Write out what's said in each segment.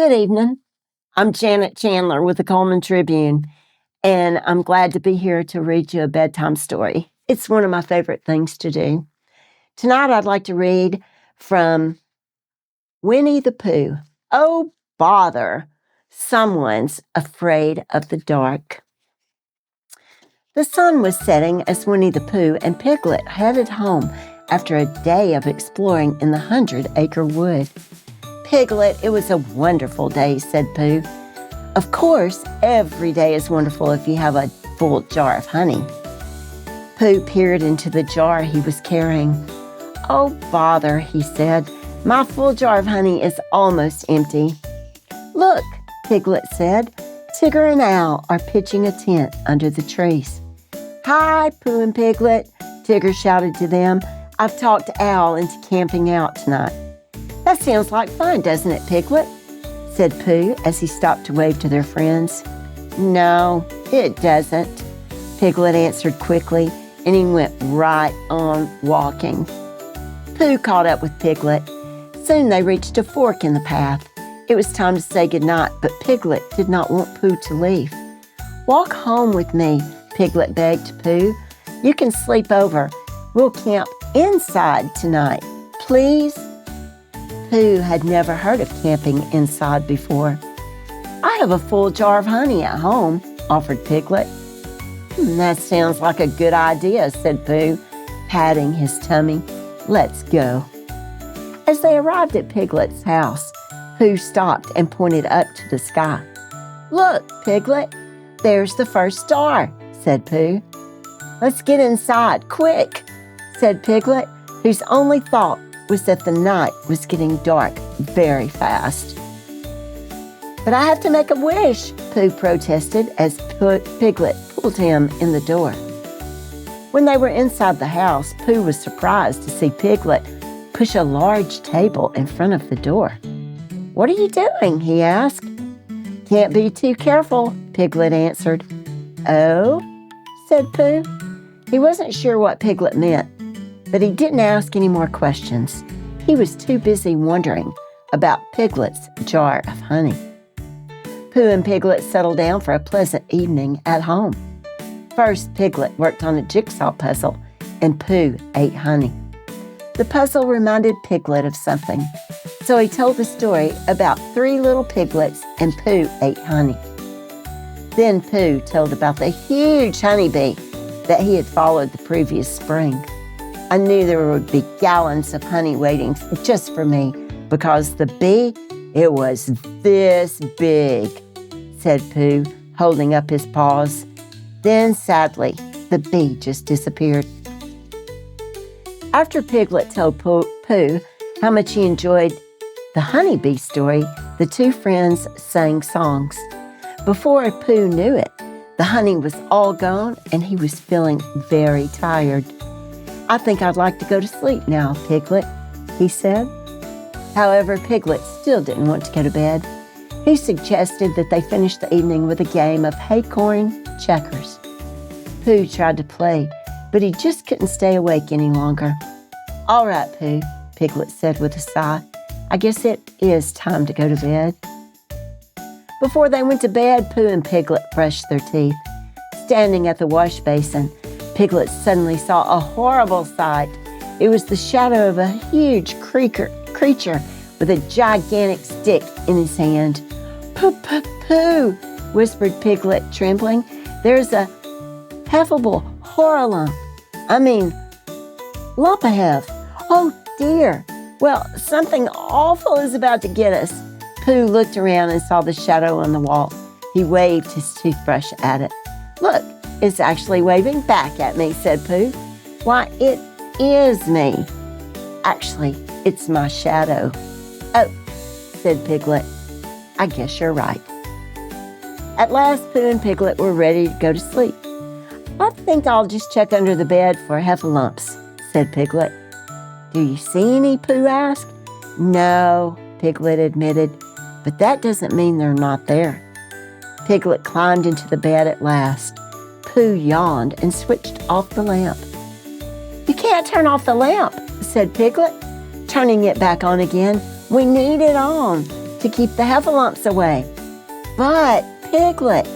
Good evening. I'm Janet Chandler with the Cullman Tribune, and I'm glad to be here to read you a bedtime story. It's one of my favorite things to do. Tonight, I'd like to read from Winnie the Pooh. Oh, bother! Someone's afraid of the dark. The sun was setting as Winnie the Pooh and Piglet headed home after a day of exploring in the 100-acre wood. Piglet, it was a wonderful day, said Pooh. Of course, every day is wonderful if you have a full jar of honey. Pooh peered into the jar he was carrying. Oh, bother, he said. My full jar of honey is almost empty. Look, Piglet said. Tigger and Owl are pitching a tent under the trees. Hi, Pooh and Piglet, Tigger shouted to them. I've talked Owl into camping out tonight. That sounds like fun, doesn't it, Piglet? Said Pooh as he stopped to wave to their friends. No, it doesn't, Piglet answered quickly, and he went right on walking. Pooh caught up with Piglet. Soon they reached a fork in the path. It was time to say goodnight, but Piglet did not want Pooh to leave. Walk home with me, Piglet begged Pooh. You can sleep over. We'll camp inside tonight, please? Pooh had never heard of camping inside before. I have a full jar of honey at home, offered Piglet. That sounds like a good idea, said Pooh, patting his tummy. Let's go. As they arrived at Piglet's house, Pooh stopped and pointed up to the sky. Look, Piglet, there's the first star, said Pooh. Let's get inside, quick, said Piglet, whose only thought was that the night was getting dark very fast. But I have to make a wish, Pooh protested as Piglet pulled him in the door. When they were inside the house, Pooh was surprised to see Piglet push a large table in front of the door. What are you doing? He asked. Can't be too careful, Piglet answered. Oh, said Pooh. He wasn't sure what Piglet meant, but he didn't ask any more questions. He was too busy wondering about Piglet's jar of honey. Pooh and Piglet settled down for a pleasant evening at home. First, Piglet worked on a jigsaw puzzle, and Pooh ate honey. The puzzle reminded Piglet of something, so he told the story about 3 little piglets and Pooh ate honey. Then Pooh told about the huge honeybee that he had followed the previous spring. I knew there would be gallons of honey waiting just for me because the bee, it was this big, said Pooh, holding up his paws. Then, sadly, the bee just disappeared. After Piglet told Pooh how much he enjoyed the honeybee story, the two friends sang songs. Before Pooh knew it, the honey was all gone and he was feeling very tired. I think I'd like to go to sleep now, Piglet, he said. However, Piglet still didn't want to go to bed. He suggested that they finish the evening with a game of haycorn checkers. Pooh tried to play, but he just couldn't stay awake any longer. All right, Pooh, Piglet said with a sigh. I guess it is time to go to bed. Before they went to bed, Pooh and Piglet brushed their teeth. Standing at the wash basin, Piglet suddenly saw a horrible sight. It was the shadow of a huge creature with a gigantic stick in his hand. Pooh, whispered Piglet, trembling. There's a heffable lump ahead. Oh dear. Well, something awful is about to get us. Pooh looked around and saw the shadow on the wall. He waved his toothbrush at it. Look, it's actually waving back at me, said Pooh. Why, it is me. Actually, it's my shadow. Oh, said Piglet. I guess you're right. At last, Pooh and Piglet were ready to go to sleep. I think I'll just check under the bed for heffalumps, said Piglet. Do you see any? Pooh asked. No, Piglet admitted, but that doesn't mean they're not there. Piglet climbed into the bed at last. Pooh yawned and switched off the lamp. You can't turn off the lamp, said Piglet, turning it back on again. We need it on. to keep the heffalumps away. But, Piglet,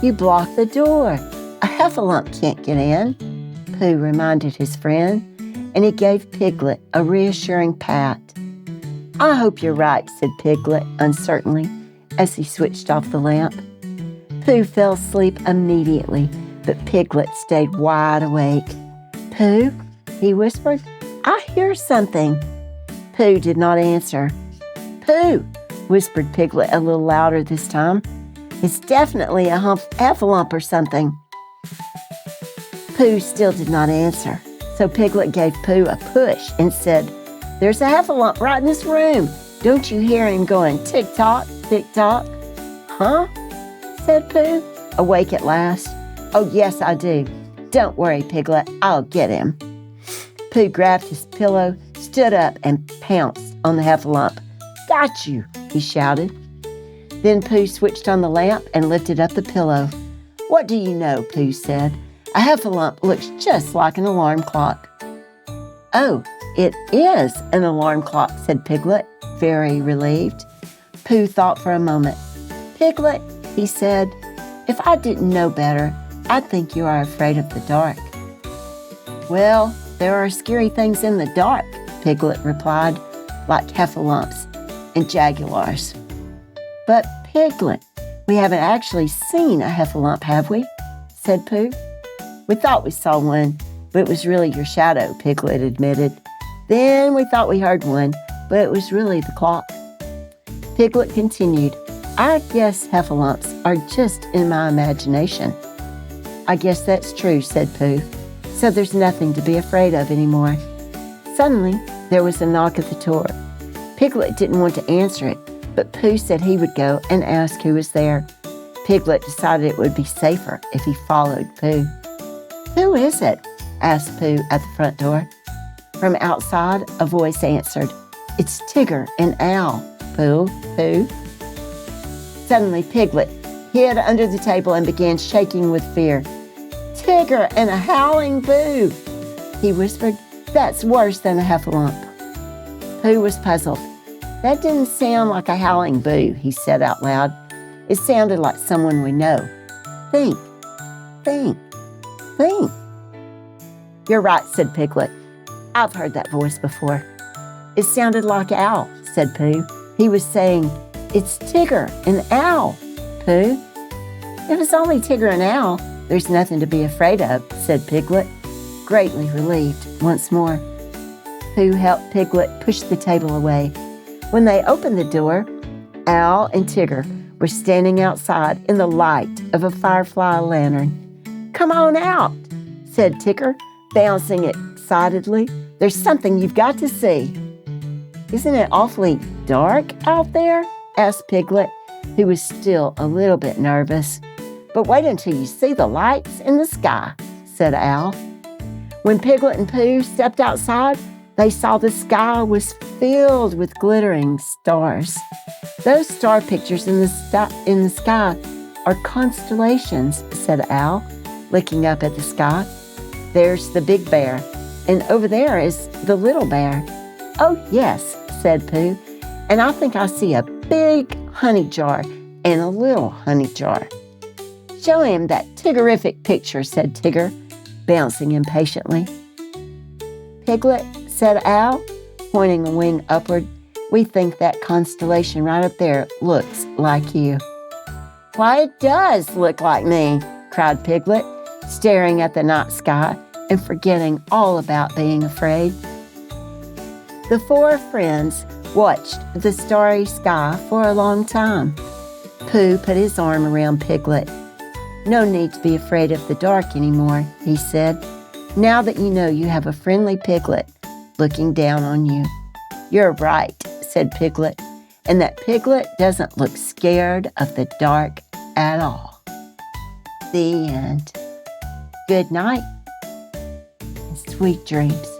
you blocked the door. A heffalump can't get in, Pooh reminded his friend, and he gave Piglet a reassuring pat. I hope you're right, said Piglet uncertainly as he switched off the lamp. Pooh fell asleep immediately, but Piglet stayed wide awake. Pooh, he whispered, I hear something. Pooh did not answer. Pooh, whispered Piglet a little louder this time. It's definitely a heffalump or something. Pooh still did not answer, so Piglet gave Pooh a push and said, There's a heffalump right in this room. Don't you hear him going tick-tock, tick-tock? Huh? Said Pooh, awake at last. Oh, yes, I do. Don't worry, Piglet, I'll get him. Pooh grabbed his pillow, stood up, and pounced on the heffalump. Got you, he shouted. Then Pooh switched on the lamp and lifted up the pillow. What do you know, Pooh said. A heffalump looks just like an alarm clock. Oh, it is an alarm clock, said Piglet, very relieved. Pooh thought for a moment. Piglet, he said, if I didn't know better, I'd think you are afraid of the dark. Well, there are scary things in the dark, Piglet replied, like heffalumps and jaguars. But Piglet, we haven't actually seen a heffalump, have we? Said Pooh. We thought we saw one, but it was really your shadow, Piglet admitted. Then we thought we heard one, but it was really the clock. Piglet continued, I guess heffalumps are just in my imagination. I guess that's true, said Pooh. So there's nothing to be afraid of anymore. Suddenly, there was a knock at the door. Piglet didn't want to answer it, but Pooh said he would go and ask who was there. Piglet decided it would be safer if he followed Pooh. Who is it? Asked Pooh at the front door. From outside, a voice answered, It's Tigger and Owl, Pooh, Pooh. Suddenly, Piglet hid under the table and began shaking with fear. Tigger and a howling boo, he whispered. That's worse than a heffalump. Pooh was puzzled. That didn't sound like a howling boo, he said out loud. It sounded like someone we know. Think, think, think. You're right, said Piglet. I've heard that voice before. It sounded like Owl, said Pooh. He was saying, It's Tigger and Owl, Pooh. If it's only Tigger and Owl, there's nothing to be afraid of, said Piglet, greatly relieved once more. Pooh helped Piglet push the table away. When they opened the door, Owl and Tigger were standing outside in the light of a firefly lantern. Come on out, said Tigger, bouncing excitedly. There's something you've got to see. Isn't it awfully dark out there? Asked Piglet, who was still a little bit nervous. But wait until you see the lights in the sky, said Owl. When Piglet and Pooh stepped outside, they saw the sky was filled with glittering stars. Those star pictures in the sky are constellations, said Owl, looking up at the sky. There's the big bear, and over there is the little bear. Oh, yes, said Pooh, and I think I see a big honey jar and a little honey jar. Show him that Tiggerific picture, said Tigger, bouncing impatiently. Piglet, said Owl, pointing a wing upward, we think that constellation right up there looks like you. Why, it does look like me, cried Piglet, staring at the night sky and forgetting all about being afraid. The four friends watched the starry sky for a long time. Pooh put his arm around Piglet. No need to be afraid of the dark anymore, he said, now that you know you have a friendly Piglet looking down on you. You're right, said Piglet, and that Piglet doesn't look scared of the dark at all. The end. Good night and sweet dreams.